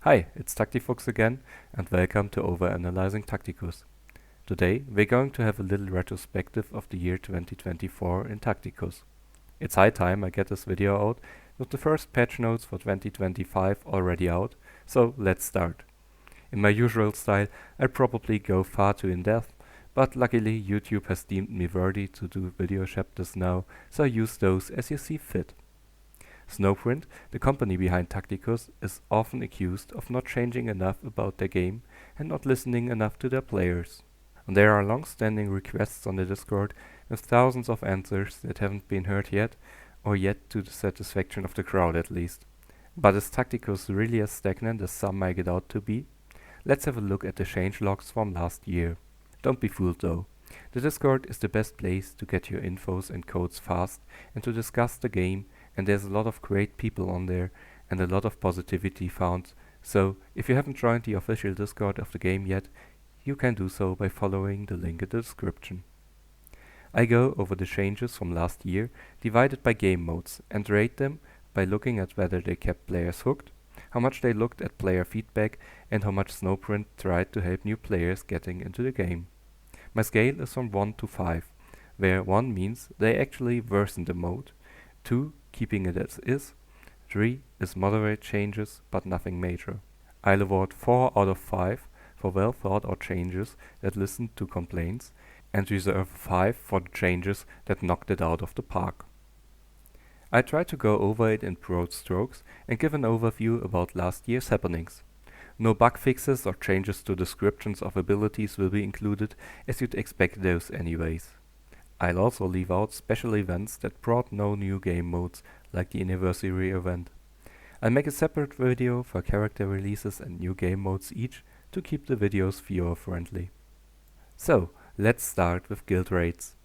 Hi, it's Tacticus again, and welcome to Overanalyzing Tacticus. Today, we're going to have a little retrospective of the year 2024 in Tacticus. It's high time I get this video out, with the first patch notes for 2025 already out, so let's start. In my usual style, I'd probably go far too in-depth, but luckily YouTube has deemed me worthy to do video chapters now, so use those as you see fit. Snowprint, the company behind Tacticus, is often accused of not changing enough about their game and not listening enough to their players. And there are long-standing requests on the Discord with thousands of answers that haven't been heard yet, or yet to the satisfaction of the crowd at least. But is Tacticus really as stagnant as some make it out to be? Let's have a look at the changelogs from last year. Don't be fooled though. The Discord is the best place to get your infos and codes fast and to discuss the game, and there's a lot of great people on there and a lot of positivity found, so if you haven't joined the official Discord of the game yet, you can do so by following the link in the description. I go over the changes from last year divided by game modes and rate them by looking at whether they kept players hooked, how much they looked at player feedback, and how much Snowprint tried to help new players getting into the game. My scale is from 1 to 5, where 1 means they actually worsened the mode, 2 keeping it as is, 3 is moderate changes but nothing major. I'll award 4 out of 5 for well thought out changes that listened to complaints, and reserve 5 for the changes that knocked it out of the park. I try to go over it in broad strokes and give an overview about last year's happenings. No bug fixes or changes to descriptions of abilities will be included, as you'd expect those anyways. I'll also leave out special events that brought no new game modes, like the anniversary event. I'll make a separate video for character releases and new game modes each, to keep the videos viewer friendly. So, let's start with guild raids.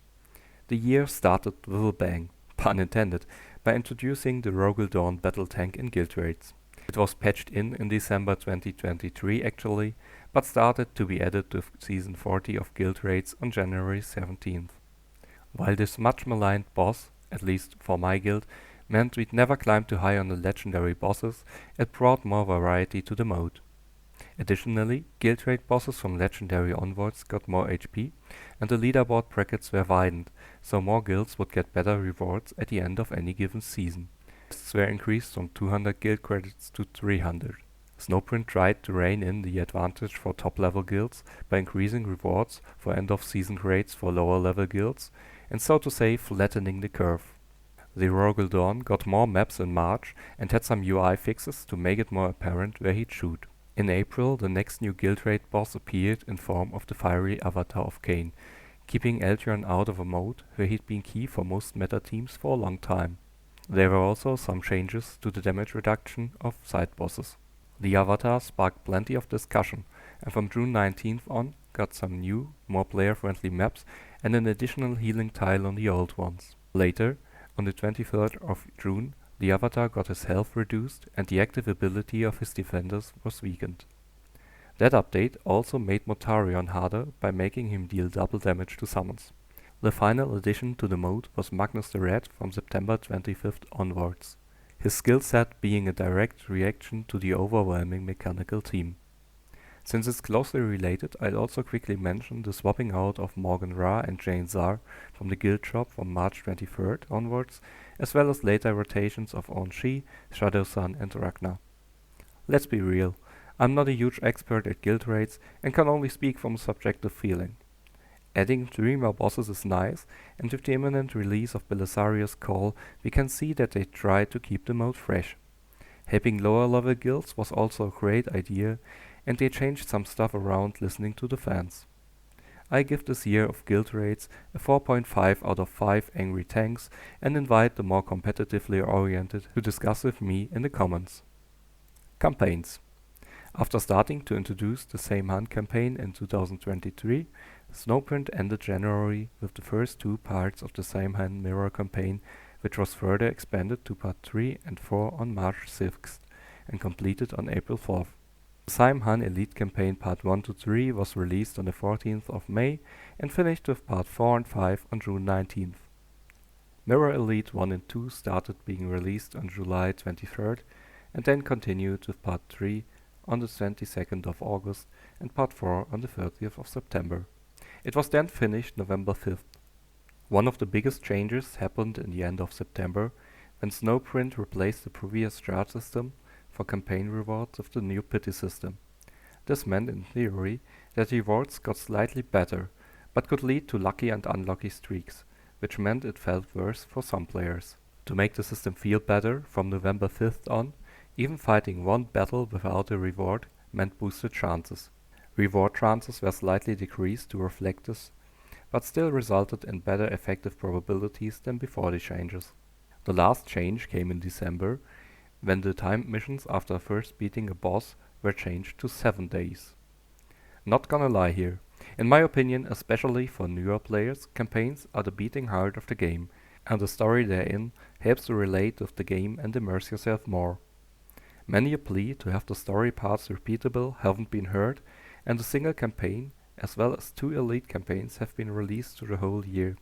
The year started with a bang, pun intended, by introducing the Rogel Dawn battle tank in guild raids. It was patched in December 2023 actually, but started to be added to season 40 of guild raids on January 17th. While this much maligned boss, at least for my guild, meant we'd never climb too high on the legendary bosses, it brought more variety to the mode. Additionally, guild raid bosses from legendary onwards got more HP, and the leaderboard brackets were widened, so more guilds would get better rewards at the end of any given season. Quests were increased from 200 guild credits to 300. Snowprint tried to rein in the advantage for top-level guilds by increasing rewards for end-of-season grades for lower-level guilds, and so to say flattening the curve. The Rogel Dawn got more maps in March and had some UI fixes to make it more apparent where he'd shoot. In April, the next new guild raid boss appeared in form of the fiery avatar of Cain, keeping Eltron out of a mode where he'd been key for most meta teams for a long time. There were also some changes to the damage reduction of side bosses. The avatar sparked plenty of discussion, and from June 19th on got some new, more player-friendly maps and an additional healing tile on the old ones. Later, on the 23rd of June, the avatar got his health reduced and the active ability of his defenders was weakened. That update also made Mortarion harder by making him deal double damage to summons. The final addition to the mode was Magnus the Red from September 25th onwards, his skill set being a direct reaction to the overwhelming mechanical team. Since it's closely related, I'll also quickly mention the swapping out of Morgan Ra and Jane Zar from the guild shop from March 23rd onwards, as well as later rotations of On-Shi, Shadow Sun and Ragnar. Let's be real, I'm not a huge expert at guild raids and can only speak from a subjective feeling. Adding 3 more bosses is nice, and with the imminent release of Belisarius' Call, we can see that they try to keep the mode fresh. Helping lower level guilds was also a great idea, and they changed some stuff around listening to the fans. I give this year of guild raids a 4.5 out of 5 angry tanks and invite the more competitively oriented to discuss with me in the comments. Campaigns. After starting to introduce the Same Hunt campaign in 2023, Snowprint ended January with the first 2 parts of the Same Hunt Mirror campaign, which was further expanded to part 3 and 4 on March 6th and completed on April 4th. The Same Hunt Elite campaign part 1 to 3 was released on the 14th of May and finished with part 4 and 5 on June 19th. Mirror Elite 1 and 2 started being released on July 23rd and then continued with part 3 on the 22nd of August and Part 4 on the 30th of September. It was then finished November 5th. One of the biggest changes happened in the end of September when Snowprint replaced the previous charge system for campaign rewards with the new pity system. This meant in theory that rewards got slightly better, but could lead to lucky and unlucky streaks, which meant it felt worse for some players. To make the system feel better, from November 5th on, even fighting one battle without a reward meant boosted chances. Reward chances were slightly decreased to reflect this, but still resulted in better effective probabilities than before the changes. The last change came in December, when the timed missions after first beating a boss were changed to 7 days. Not gonna lie here, in my opinion, especially for newer players, campaigns are the beating heart of the game, and the story therein helps to relate with the game and immerse yourself more. Many a plea to have the story parts repeatable haven't been heard, and a single campaign, as well as 2 elite campaigns, have been released through the whole year.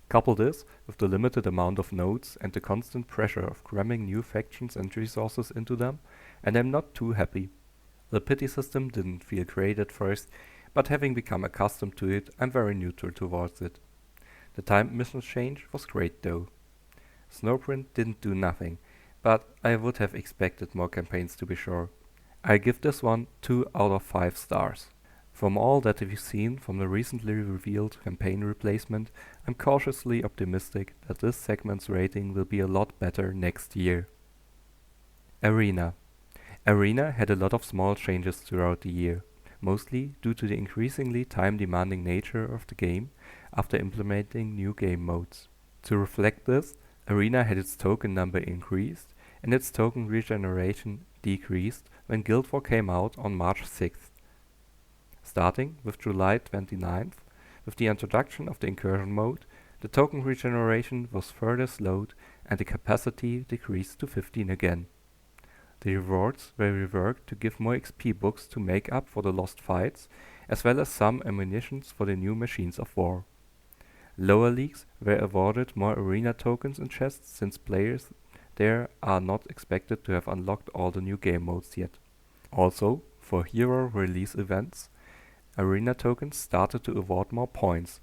Couple this with the limited amount of nodes and the constant pressure of cramming new factions and resources into them, and I'm not too happy. The pity system didn't feel great at first, but having become accustomed to it, I'm very neutral towards it. The timed mission change was great though. Snowprint didn't do nothing, but I would have expected more campaigns to be sure. I give this one 2 out of 5 stars. From all that we've seen from the recently revealed campaign replacement, I'm cautiously optimistic that this segment's rating will be a lot better next year. Arena. Arena had a lot of small changes throughout the year, mostly due to the increasingly time-demanding nature of the game after implementing new game modes. To reflect this, Arena had its token number increased and its token regeneration decreased when Guild War came out on March 6th. Starting with July 29th, with the introduction of the incursion mode, the token regeneration was further slowed and the capacity decreased to 15 again. The rewards were reworked to give more XP books to make up for the lost fights, as well as some ammunitions for the new machines of war. Lower leagues were awarded more arena tokens and chests since players there are not expected to have unlocked all the new game modes yet. Also, for hero release events, arena tokens started to award more points,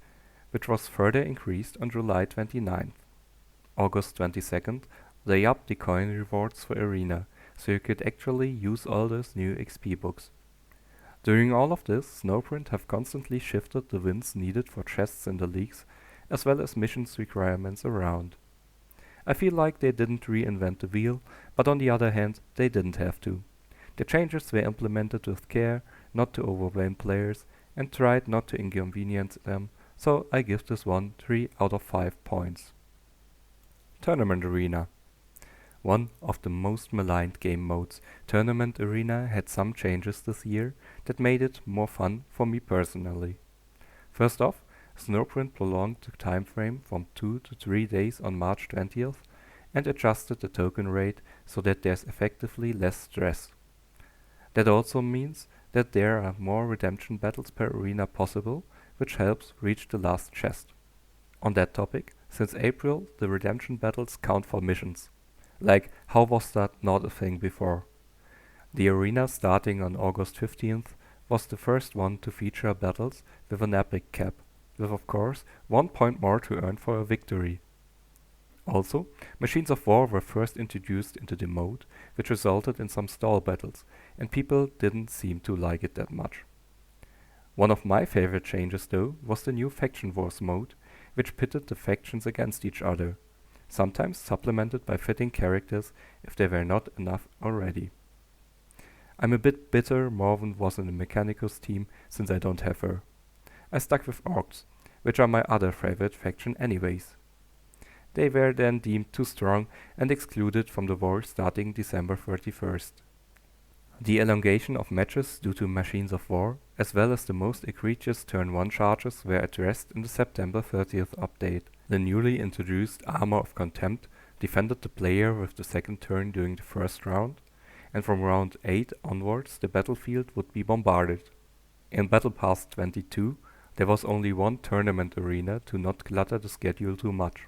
which was further increased on July 29th. August 22nd, they upped the coin rewards for arena, so you could actually use all those new XP books. During all of this, Snowprint have constantly shifted the wins needed for chests in the leagues, as well as missions requirements around. I feel like they didn't reinvent the wheel, but on the other hand, they didn't have to. The changes were implemented with care, not to overwhelm players, and tried not to inconvenience them, so I give this one 3 out of 5 points. Tournament Arena. One of the most maligned game modes, Tournament Arena had some changes this year that made it more fun for me personally. First off, Snowprint prolonged the time frame from 2 to 3 days on March 20th and adjusted the token rate so that there's effectively less stress. That also means that there are more redemption battles per arena possible, which helps reach the last chest. On that topic, since April the redemption battles count for missions. Like, how was that not a thing before? The arena starting on August 15th was the first one to feature battles with an epic cap, with of course 1 point more to earn for a victory. Also, machines of war were first introduced into the mode, which resulted in some stall battles, and people didn't seem to like it that much. One of my favorite changes though was the new faction wars mode, which pitted the factions against each other, sometimes supplemented by fitting characters if there were not enough already. I'm a bit bitter Morven was in the Mechanicus team since I don't have her. I stuck with Orcs, which are my other favorite faction anyways. They were then deemed too strong and excluded from the war starting December 31st. The elongation of matches due to machines of war, as well as the most egregious turn 1 charges were addressed in the September 30th update. The newly introduced Armor of Contempt defended the player with the second turn during the first round, and from round 8 onwards the battlefield would be bombarded. In Battle Pass 22, there was only one tournament arena to not clutter the schedule too much.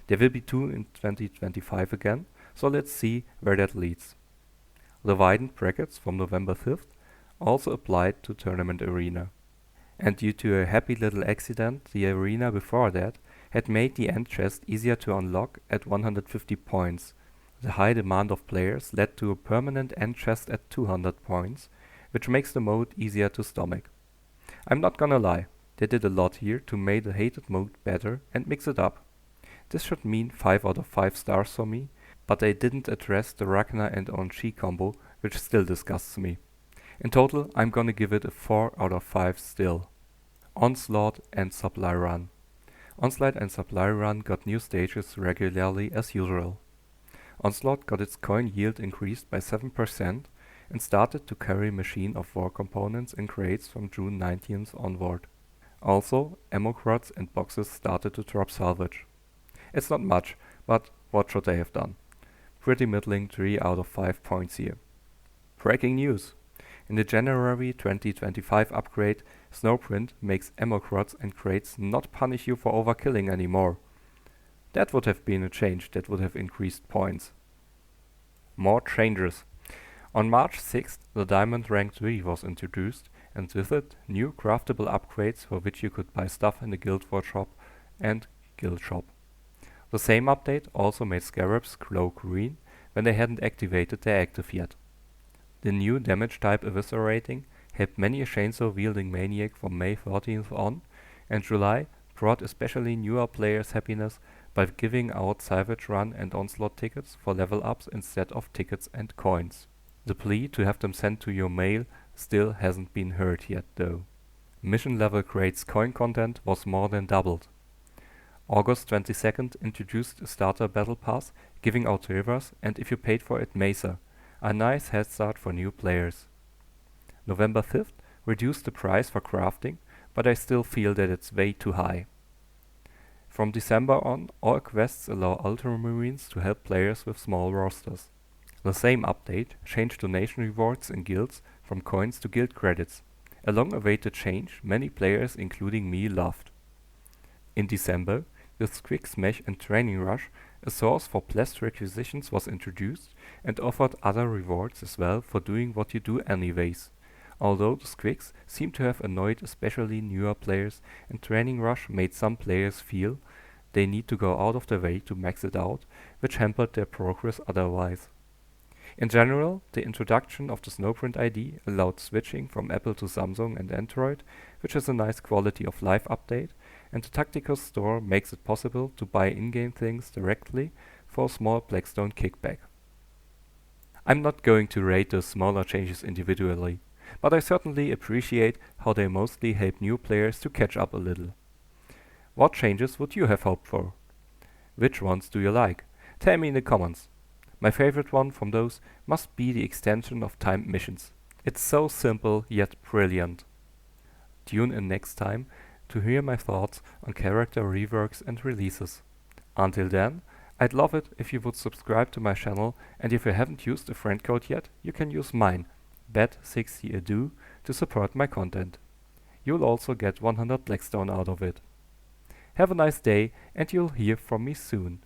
There will be 2 in 2025 again, so let's see where that leads. The widened brackets from November 5th also applied to Tournament Arena. And due to a happy little accident, the arena before that had made the end chest easier to unlock at 150 points. The high demand of players led to a permanent end chest at 200 points, which makes the mode easier to stomach. I'm not gonna lie, they did a lot here to make the hated mode better and mix it up. This should mean 5 out of 5 stars for me, but they didn't address the Ragnar and Onshi combo, which still disgusts me. In total, I'm gonna give it a 4 out of 5 still. Onslaught and Supply Run. Onslaught and Supply Run got new stages regularly as usual. Onslaught got its coin yield increased by 7% and started to carry Machine of War components in crates from June 19th onward. Also, ammo crots and boxes started to drop salvage. It's not much, but what should they have done? Pretty middling 3 out of 5 points here. Breaking news! In the January 2025 upgrade, Snowprint makes ammo crots and crates not punish you for overkilling anymore. That would have been a change that would have increased points. More changes. On March 6th, the Diamond Rank 3 was introduced, and with it, new craftable upgrades for which you could buy stuff in the Guild War shop and Guild shop. The same update also made Scarabs glow green when they hadn't activated their active yet. The new damage type eviscerating helped many a chainsaw-wielding maniac from May 14th on, and July brought especially newer players happiness by giving out Salvage Run and Onslaught tickets for level ups instead of tickets and coins. The plea to have them sent to your mail still hasn't been heard yet though. Mission level crates coin content was more than doubled. August 22nd introduced a starter battle pass giving out rivers and if you paid for it Mesa, a nice head start for new players. November 5th reduced the price for crafting, but I still feel that it's way too high. From December on, all quests allow Ultramarines to help players with small rosters. The same update changed donation rewards in guilds from coins to guild credits, a long-awaited change many players including me loved. In December, with Quick Smash and Training Rush, a source for blessed requisitions was introduced and offered other rewards as well for doing what you do anyways. Although the squicks seem to have annoyed especially newer players and Training Rush made some players feel they need to go out of their way to max it out, which hampered their progress otherwise. In general, the introduction of the Snowprint ID allowed switching from Apple to Samsung and Android, which is a nice quality of life update, and the Tacticus store makes it possible to buy in-game things directly for a small Blackstone kickback. I'm not going to rate the smaller changes individually, but I certainly appreciate how they mostly help new players to catch up a little. What changes would you have hoped for? Which ones do you like? Tell me in the comments. My favorite one from those must be the extension of timed missions. It's so simple yet brilliant. Tune in next time to hear my thoughts on character reworks and releases. Until then, I'd love it if you would subscribe to my channel, and if you haven't used a friend code yet, you can use mine, bet60ado, to support my content. You'll also get 100 Blackstone out of it. Have a nice day, and you'll hear from me soon.